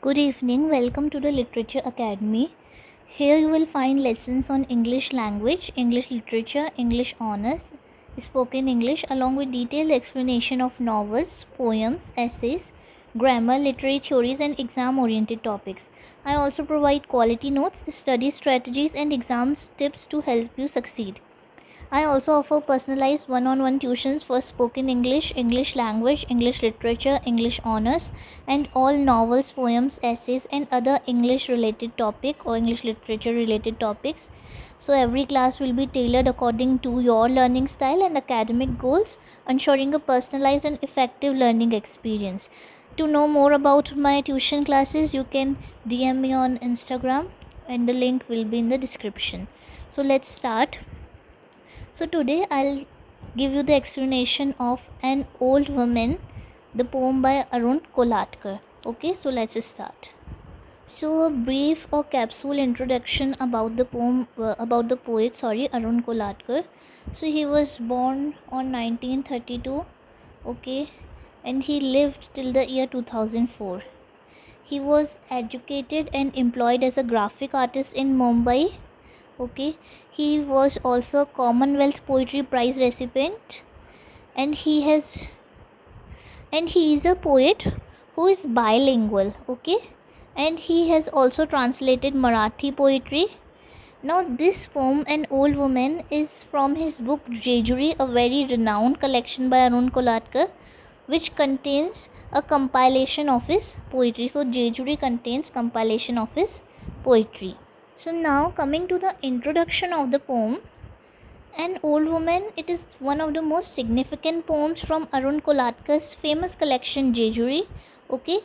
Good evening, welcome to the Literature Academy. Here you will find lessons on English language, English literature, English honors, spoken English, along with detailed explanation of novels, poems, essays, grammar, literary theories, and exam oriented topics. I also provide quality notes, study strategies, and exam tips to help you succeed. I also offer personalized one-on-one tuitions for spoken English, English language, English literature, English honors, and all novels, poems, essays, and other English related topic or English literature related topics. So every class will be tailored according to your learning style and academic goals, ensuring a personalized and effective learning experience. To know more about my tuition classes, you can DM me on Instagram and the link will be in the description. So let's start. So today I'll give you the explanation of An Old Woman, the poem by Arun Kolatkar. Okay, so let's start. So a brief or capsule introduction about the poem about the poet Arun Kolatkar. So he was born on 1932, okay, and he lived till the year 2004. He was educated and employed as a graphic artist in Mumbai. Okay, he was also a Commonwealth Poetry Prize recipient, and he is a poet who is bilingual. Okay, and he has also translated Marathi poetry. Now this poem, An Old Woman, is from his book Jejuri, a very renowned collection by Arun Kolatkar, which contains a compilation of his poetry. So Jejuri contains compilation of his poetry. So now coming to the introduction of the poem, An Old Woman, it is one of the most significant poems from Arun Kolatkar's famous collection Jejuri. Okay,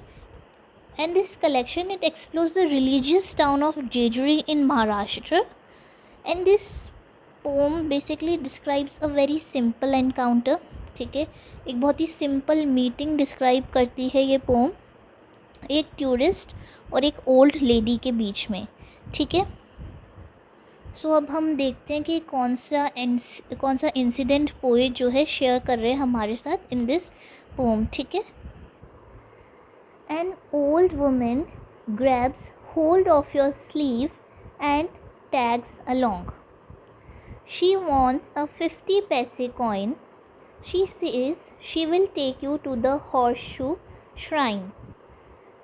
and this collection, it explores the religious town of Jejuri in Maharashtra, and this poem basically describes a very simple encounter. ठीक है, एक बहुत ही simple meeting describe करती है ये pome एक tourist और एक ओल्ड लेडी के बीच में. ठीक है, सो अब हम देखते हैं कि कौन सा इंसिडेंट पोएट जो है शेयर कर रहे हैं हमारे साथ इन दिस पोम. ठीक है, an old women grabs hold of your sleeve and tags along. She wants a 50 paise coin. She says she will take you to the horseshoe shrine.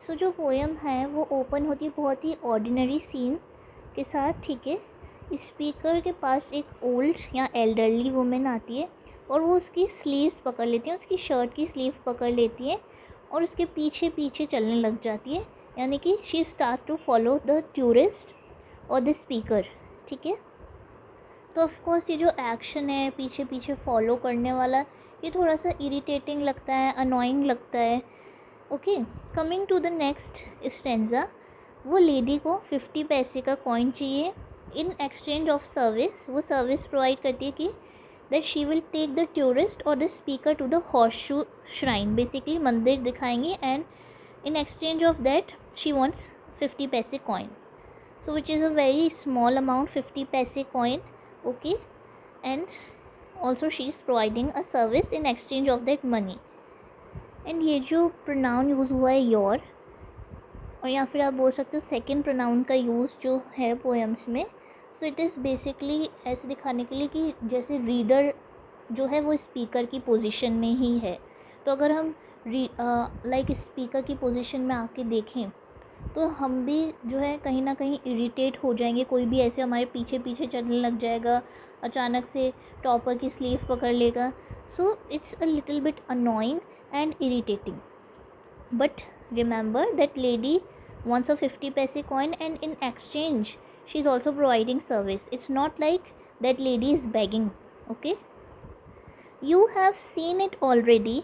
So जो poem है वो open होती है बहुत ही ordinary scene के साथ. ठीक है, स्पीकर के पास एक ओल्ड या एल्डरली वुमेन आती है और वो उसकी स्लीव्स पकड़ लेती है, उसकी शर्ट की स्लीव पकड़ लेती है और उसके पीछे पीछे चलने लग जाती है, यानी कि she start to follow the tourist और द स्पीकर. ठीक है, तो ऑफकोर्स ये जो एक्शन है पीछे पीछे फॉलो करने वाला, ये थोड़ा सा इरिटेटिंग लगता है, अनोइंग लगता है. Okay, coming to the next stanza. वो लेडी को 50 पैसे का कॉइन चाहिए इन एक्सचेंज ऑफ सर्विस. वो सर्विस प्रोवाइड करती है कि that she will take the tourist और the speaker to the horseshoe shrine. Basically मंदिर दिखाएंगे and in exchange of that she wants 50 पैसे coin. So which is a very small amount, 50 पैसे coin. Okay, and also she is providing a service in exchange of that money. and ये जो pronoun use हुआ है your, और या फिर आप बोल सकते हो सेकंड प्रोनाउन का यूज़ जो है पोएम्स में, सो इट इज़ बेसिकली ऐसे दिखाने के लिए कि जैसे रीडर जो है वो स्पीकर की पोजीशन में ही है. तो अगर हम लाइक स्पीकर की पोजीशन में आके देखें तो हम भी जो है कहीं ना कहीं इरिटेट हो जाएंगे. कोई भी ऐसे हमारे पीछे पीछे चलने लग जाएगा, अचानक से टॉपर की स्लीव पकड़ लेगा. So it's a little bit annoying and irritating. But remember that lady wants a 50 paise coin and in exchange she is also providing service. It's not like that lady is begging. Okay, you have seen it already.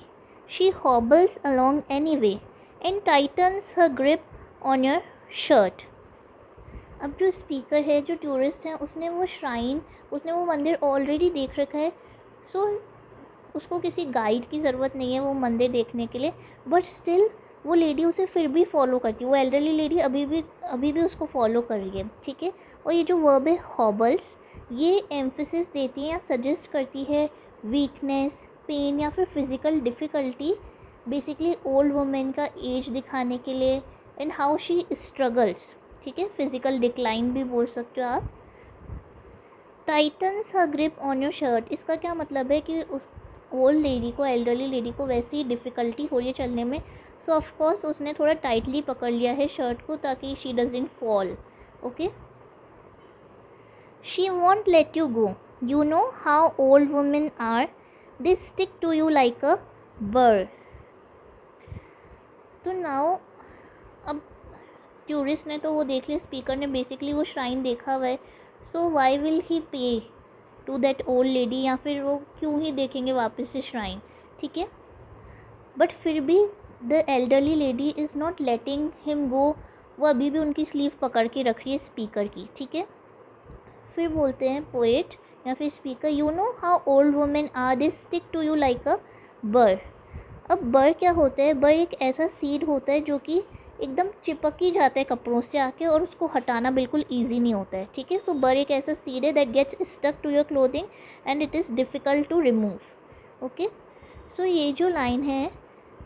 She hobbles along anyway and tightens her grip on your shirt. अब जो speaker है, जो tourist है, उसने वो shrine, उसने वो मंदिर ऑलरेडी देख रखा है. सो उसको किसी गाइड की ज़रूरत नहीं है वो मंदिर देखने के लिए. बट स्टिल वो लेडी उसे फिर भी फॉलो करती है. वो एल्डरली लेडी अभी भी उसको फॉलो कर रही है. ठीक है, और ये जो वर्ब है हॉबल्स, ये एम्फेसिस देती है या सजेस्ट करती है वीकनेस, पेन या फिर physical difficulty. Basically old women का एज दिखाने के लिए एंड हाउ शी स्ट्रगल्स, ठीक है, फिजिकल डिक्लाइन भी बोल सकते हो आप। Titans her grip on your shirt, इसका क्या मतलब है कि उस ओल्ड लेडी को, एल्डरली लेडी को वैसे ही डिफ़िकल्टी हो रही है चलने में, सो ऑफकोर्स उसने थोड़ा टाइटली पकड़ लिया है शर्ट को ताकि she doesn't fall. Okay, she won't let you go, you know how old women are, they stick to you like a bird. तो नाउ अब टूरिस्ट ने तो वो देख लिया, स्पीकर ने बेसिकली वो श्राइन देखा हुआ है, सो वाई विल ही पे टू दैट ओल्ड लेडी, या फिर वो क्यों ही देखेंगे वापस से श्राइन, ठीक है। बट फिर भी the elderly lady is not letting him go, वो अभी भी उनकी स्लीव पकड़ के रख रही है स्पीकर की, ठीक है। फिर बोलते हैं पोएट या फिर speaker, you know how old women are, they stick to you like a burr. अब बर क्या होता है, बर एक ऐसा सीड होता है जो कि एकदम चिपक ही जाता है कपड़ों से आके और उसको हटाना बिल्कुल ईजी नहीं होता है, ठीक है। सो बर एक ऐसा सीड है that gets stuck to your clothing and it is difficult to remove. Okay, so ये जो लाइन है,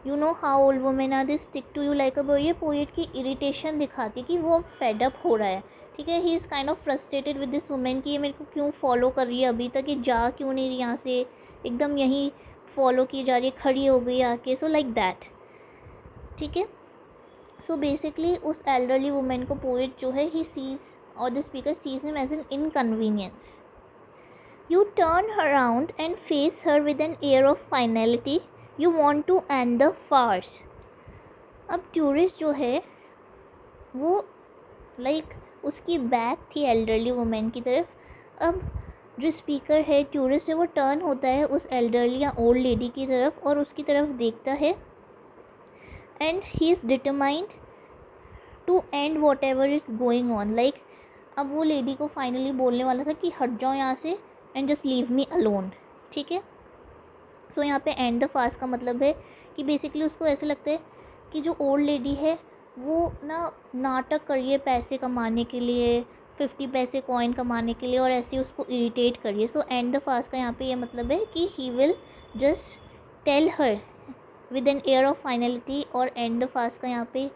you know how old women are, they stick to you like a bur, ये पोएट की इरिटेशन दिखाती है कि वो फेड अप हो रहा है, ठीक है। He is kind of frustrated with this women कि ये मेरे को क्यों फॉलो कर रही है अभी तक, ये जा क्यों नहीं रही यहाँ से, एकदम यहीं फॉलो की जा रही है, खड़ी हो गई आके, सो लाइक दैट, ठीक है। सो बेसिकली उस एल्डरली वुमेन को पोएट जो है, ही सीज और the speaker sees him as an inconvenience. You turn around and face her with an air of finality, you want to end the farce. अब tourist जो है वो उसकी बैक थी एल्डरली वुमेन की तरफ, अब जो स्पीकर है, टूरिस्ट है, वो टर्न होता है उस एल्डरली या ओल्ड लेडी की तरफ और उसकी तरफ देखता है, and he is determined to end whatever is going on. अब वो लेडी को फाइनली बोलने वाला था कि हट जाओ यहाँ से and just leave me alone, ठीक है। सो यहाँ पे एंड द फास्ट का मतलब है कि बेसिकली उसको ऐसा लगता है कि जो ओल्ड लेडी है वो नाटक कर रही है पैसे कमाने के लिए, 50 पैसे कॉइन कमाने के लिए, और ऐसे उसको इरिटेट करिए। सो एंड द फास्ट का यहाँ पे ये मतलब है कि he will just tell her with an air of finality, और एंड द फास्ट का यहाँ पे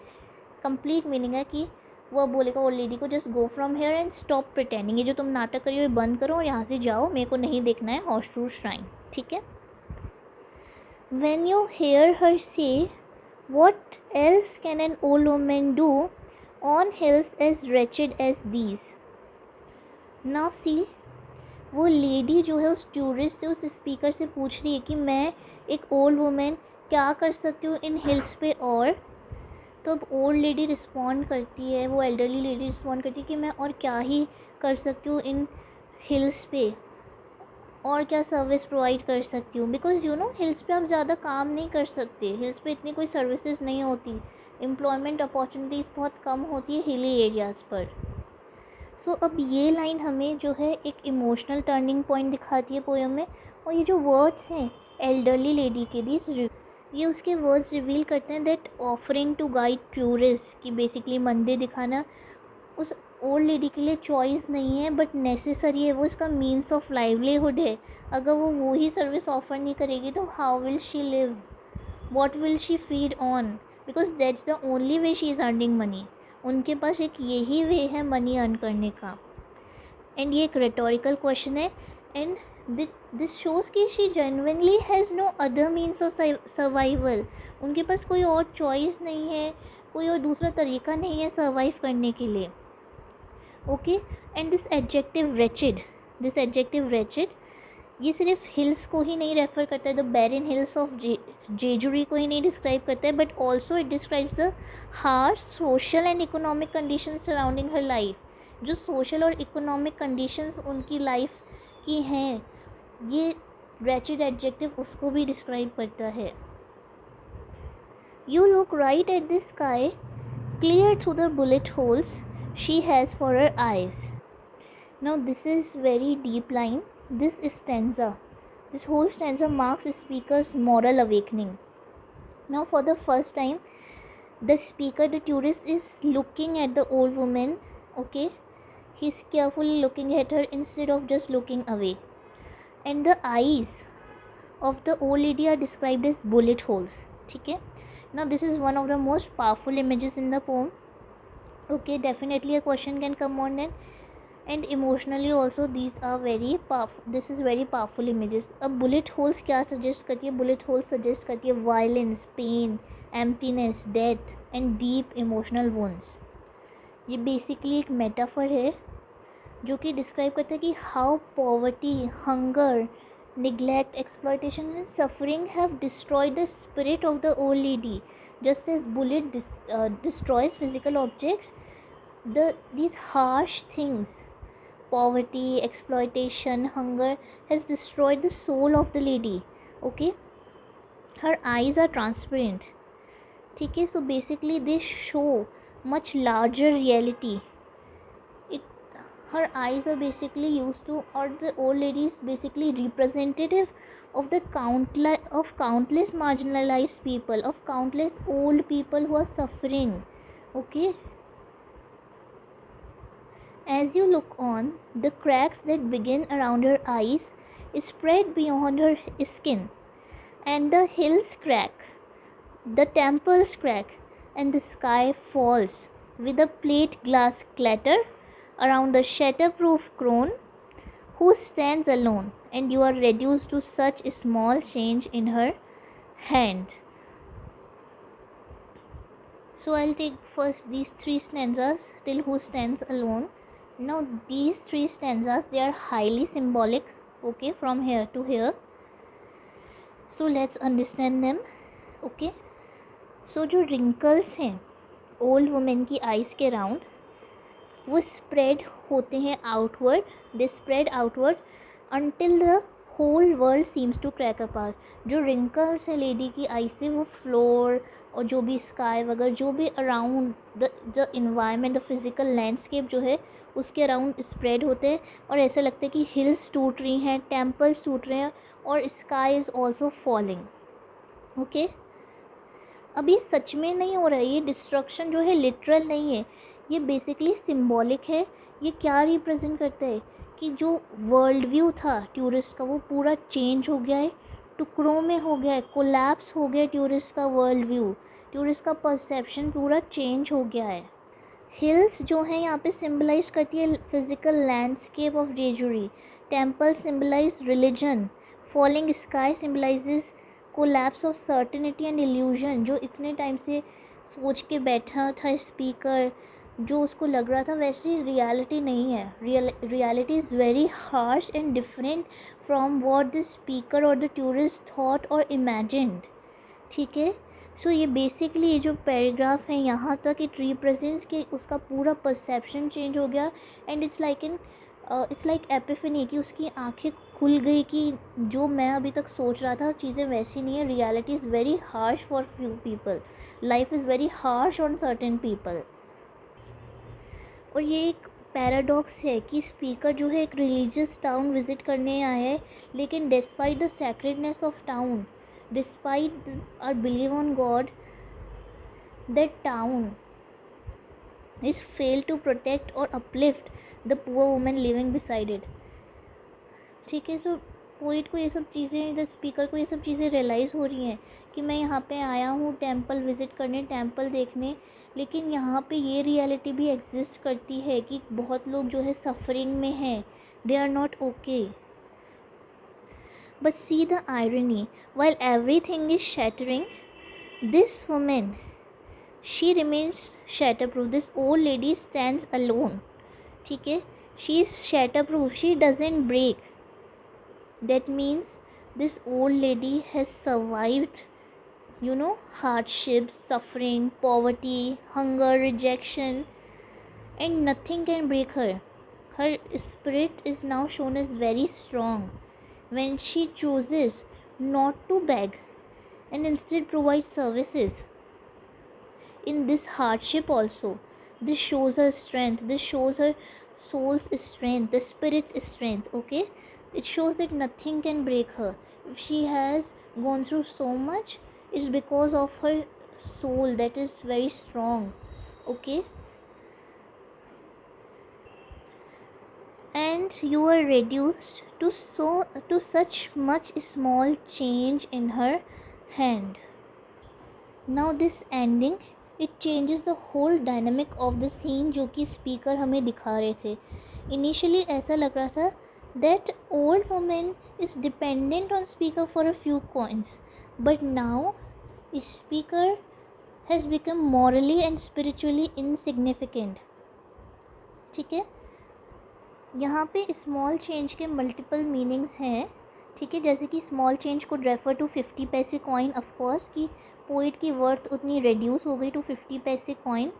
कंप्लीट मीनिंग है कि वो बोलेगा ओल्ड लेडी को, just go from here and stop pretending, ये जो तुम नाटक करिए ये बंद करो और यहाँ से जाओ, मेरे को नहीं देखना है हॉर्स श्राइन, ठीक है। When you hear her say, what else can an old woman do on hills as wretched as these? Now see, वो लेडी जो है उस टूरिस्ट से, उस स्पीकर से पूछ रही है कि मैं एक ओल्ड वुमेन क्या कर सकती हूँ इन हिल्स पे, और तो अब ओल्ड लेडी रिस्पॉन्ड करती है, वो एल्डरली लेडी रिस्पॉन्ड करती है कि मैं और क्या ही कर सकती हूँ इन हिल्स पे, और क्या सर्विस प्रोवाइड कर सकती हूँ, बिकॉज यू नो हिल्स पे आप ज़्यादा काम नहीं कर सकते, हिल्स पे इतनी कोई सर्विसेज नहीं होती, एम्प्लॉयमेंट अपॉर्चुनिटीज़ बहुत कम होती है हिली एरियाज़ पर। सो अब ये लाइन हमें जो है एक इमोशनल टर्निंग पॉइंट दिखाती है पोएम में, और ये जो वर्ड्स हैं एल्डरली लेडी के लिए, ये उसके वर्ड्स रिवील करते हैं that offering to guide tourist, कि बेसिकली मंदिर दिखाना उस ओल्ड लेडी के लिए चॉइस नहीं है बट नेसेसरी है, वो इसका मीन्स ऑफ लाइवलीहुड है। अगर वो ही सर्विस ऑफर नहीं करेगी तो how will she live, what will she feed on, because that's the only way she is earning money. उनके पास एक यही वे है मनी अर्न करने का। एंड ये एक रेटोरिकल क्वेश्चन है, एंड दिस शोज़ कि she genuinely has no other means of survival. उनके पास कोई और चॉइस नहीं है, कोई और दूसरा तरीका नहीं है सर्वाइव करने के लिए। Okay, and this adjective wretched ये सिर्फ हिल्स को ही नहीं रेफ़र करता है, the barren hills of Jejuri को ही नहीं डिस्क्राइब करता है, but also it describes the harsh social and economic conditions surrounding her life. जो सोशल और इकोनॉमिक कंडीशंस उनकी लाइफ की हैं, ये रेचेड एडजेक्टिव उसको भी डिस्क्राइब करता है। You look right at the sky clear through the bullet holes she has for her eyes. Now this is very deep line. This whole stanza marks the speaker's moral awakening. Now for the first time, the speaker, the tourist, is looking at the old woman. Okay, he's carefully looking at her instead of just looking away. And the eyes of the old lady are described as bullet holes. ठीक है, Now this is one of the most powerful images in the poem. Okay, definitely a question can come on then. And emotionally also these are very powerful, this is very powerful images. अब bullet holes क्या suggest करती है? Bullet holes suggest करती है violence, pain, emptiness, death and deep emotional wounds. ये basically एक metaphor है जो कि डिस्क्राइब करता है कि how poverty, hunger, neglect, exploitation and suffering have destroyed the spirit of the old lady. Just as bullet destroys physical objects, these harsh things, poverty, exploitation, hunger, has destroyed the soul of the lady. Okay, her eyes are transparent. ठीक है, so basically they show much larger reality. It, her eyes are basically used to, or the old lady is basically representative of the countless marginalized people, of countless old people who are suffering. Okay, as you look on, the cracks that begin around her eyes spread beyond her skin, and the hills crack, the temples crack, and the sky falls with a plate glass clatter around the shatterproof crone who stands alone, and you are reduced to such a small change in her hand. So I'll take first these three stanzas till who stands alone. Now these three stanzas, they are highly symbolic, okay, from here to here. So let's understand them. Okay, so जो wrinkles हैं old woman की eyes के round, वो spread होते हैं outward, they spread outward until the whole world seems to crack apart. जो wrinkles है lady की eyes से, वो floor और जो भी स्काई वगैरह, जो भी around the environment, the physical landscape जो है उसके अराउंड स्प्रेड होते हैं, और ऐसा लगता है कि हिल्स टूट रही हैं, टेम्पल्स टूट रहे हैं, और sky is also falling. Okay, अब ये सच में नहीं हो रहा है, ये डिस्ट्रक्शन जो है लिटरल नहीं है, ये बेसिकली सिम्बॉलिक है. ये क्या रिप्रेजेंट करता है कि जो वर्ल्ड व्यू था टूरिस्ट का वो पूरा चेंज हो गया है, टुकड़ों में हो गया है, कोलैप्स हो गया टूरिस्ट का वर्ल्ड व्यू, टूरिस्ट का परसेप्शन पूरा चेंज हो गया है. हिल्स जो है यहाँ पे सिम्बलाइज करती है physical landscape of Jejuri, temple symbolise religion, falling sky symbolises collapse of certainty and illusion. जो इतने टाइम से सोच के बैठा था स्पीकर, जो उसको लग रहा था वैसी रियलिटी नहीं है. Reality is very harsh and different from what the speaker और द टूरिस्ट थॉट और इमेजिन्ड. ठीक है, सो ये बेसिकली ये जो पैराग्राफ है यहाँ तक इट रिप्रेजेंट्स कि उसका पूरा परसेप्शन चेंज हो गया, एंड इट्स लाइक एपिफनी, कि उसकी आंखें खुल गई कि जो मैं अभी तक सोच रहा था चीज़ें वैसी नहीं है. Reality is very harsh for few people, life is very harsh on certain people. और ये एक पैराडॉक्स है कि स्पीकर जो है एक रिलीजियस टाउन विज़िट करने आया है, लेकिन despite the sacredness of town, despite our believe on God, that town is failed to protect or uplift the poor woman living beside it. ठीक है, सो पोइट को ये सब चीज़ें, द स्पीकर को ये सब चीज़ें रियलाइज़ हो रही हैं कि मैं यहाँ पे आया हूँ टेंपल विज़िट करने, टेंपल देखने, लेकिन यहाँ पे ये रियलिटी भी एग्जिस्ट करती है कि बहुत लोग जो है सफरिंग में हैं, they are not okay. But see the irony, while everything is shattering, this woman, she remains shatterproof. This old lady stands alone. ठीक है, she is shatterproof, she doesn't break. That means this old lady has survived, hardships, suffering, poverty, hunger, rejection, and nothing can break her. Her spirit is now shown as very strong when she chooses not to beg and instead provide services. In this hardship also, this shows her strength, this shows her soul's strength, the spirit's strength. Okay, it shows that nothing can break her. If she has gone through so much, it's because of her soul that is very strong. Okay, and you are reduced to such much small change in her hand. Now this ending it changes the whole dynamic of the scene जो कि speaker हमें दिखा रहे थे. Initially ऐसा लग रहा था that old women is dependent on speaker for a few coins, but now speaker has become morally and spiritually insignificant. ठीक है, यहाँ पे स्मॉल चेंज के मल्टीपल मीनिंग्स हैं. ठीक है, जैसे कि small change could refer to 50 पैसे कॉइन, ऑफकोर्स कि पोइट की वर्थ उतनी रिड्यूस हो गई टू 50 पैसे कॉइन.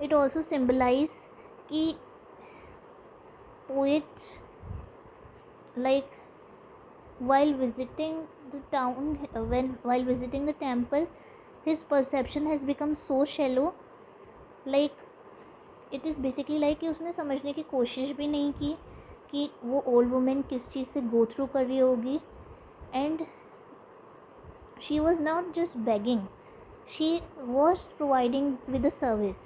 इट ऑल्सो सिम्बलाइज कि poet like while visiting the town, while visiting the temple, his perception has become so shallow, like it is basically like कि उसने समझने की कोशिश भी नहीं की कि वो ओल्ड वुमेन किस चीज़ से गो थ्रू कर रही होगी. And she was not just begging, she was providing with a service.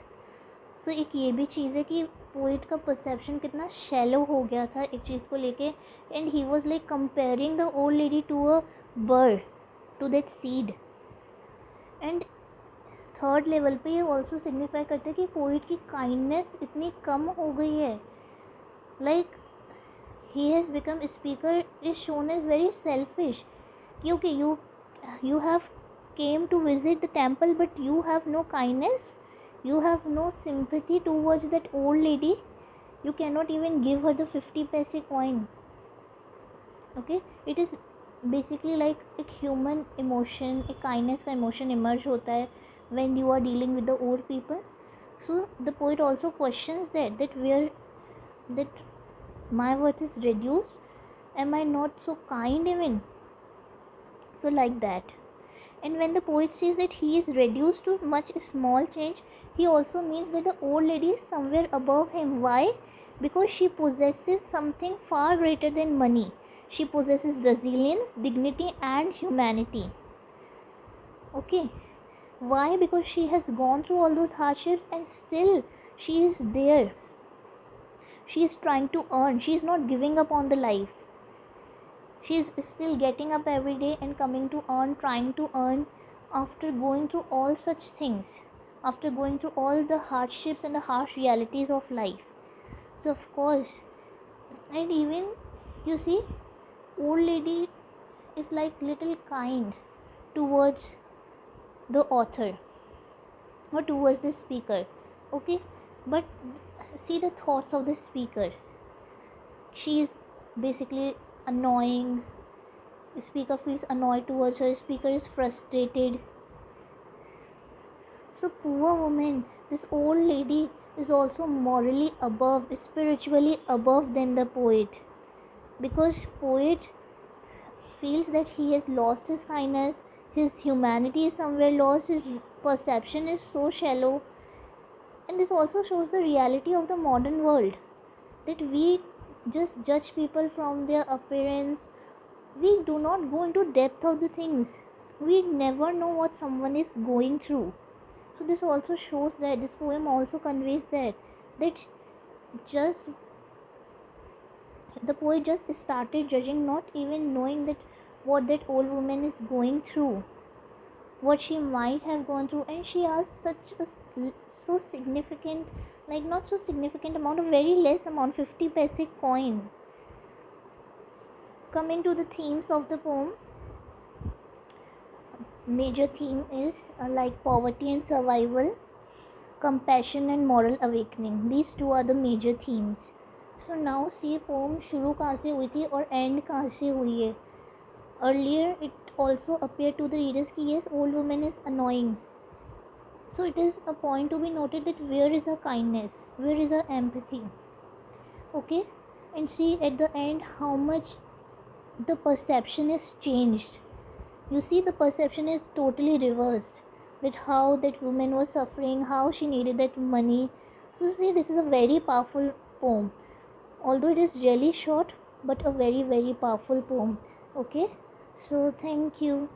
तो एक ये भी चीज़ है कि पोइट का परसेप्शन कितना शैलो हो गया था एक चीज़ को लेके. And he was like comparing the old lady to a bird, to that seed. And third level पे ये ऑल्सो सिग्निफाई करते हैं कि पोइट की काइंडनेस इतनी कम हो गई है. Like he has become speaker is shown as very selfish, क्योंकि you have came to visit the temple but you have no kindness, you have no sympathy towards that old lady, you cannot even give her the 50 paise coin. Okay, it is basically like एक human emotion, एक kindness का emotion emerge होता है when you are dealing with the old people. So the poet also questions that where that my worth is reduced, am I not so kind even? So like that. And when the poet says that he is reduced to much small change, he also means that the old lady is somewhere above him. Why? Because she possesses something far greater than money. She possesses resilience, dignity and humanity. Okay, why? Because she has gone through all those hardships and still she is there. She is trying to earn, she is not giving up on the life. She is still getting up every day and coming to earn, trying to earn after going through all such things, after going through all the hardships and the harsh realities of life. So of course, and even you see, old lady is like little kind towards the author or towards the speaker. Okay, but see the thoughts of the speaker. She is basically annoying. Speaker feels annoyed towards her, speaker is frustrated. So poor woman, this old lady is also morally above, spiritually above than the poet, because poet feels that he has lost his kindness, his humanity is somewhere lost, his perception is so shallow. And this also shows the reality of the modern world, that we just judge people from their appearance. We do not go into depth of the things. We never know what someone is going through. So this also shows that this poem also conveys that just the poet just started judging, not even knowing that what that old woman is going through, what she might have gone through. And she asked such a so significant, like not so significant amount, a very less amount, 50 paise coin. Coming to the themes of the poem, major theme is like poverty and survival, compassion and moral awakening. These two are the major themes. So now see poem शुरू कहाँ से हुई थी और end कहाँ से हुई है. Earlier it also appeared to the readers कि yes, old woman is annoying. So it is a point to be noted that where is her kindness, where is her empathy. Okay, and see at the end how much the perception is changed. You see, the perception is totally reversed, that how that woman was suffering, how she needed that money. So see, this is a very powerful poem, although it is really short, but a very very powerful poem. Okay, so thank you.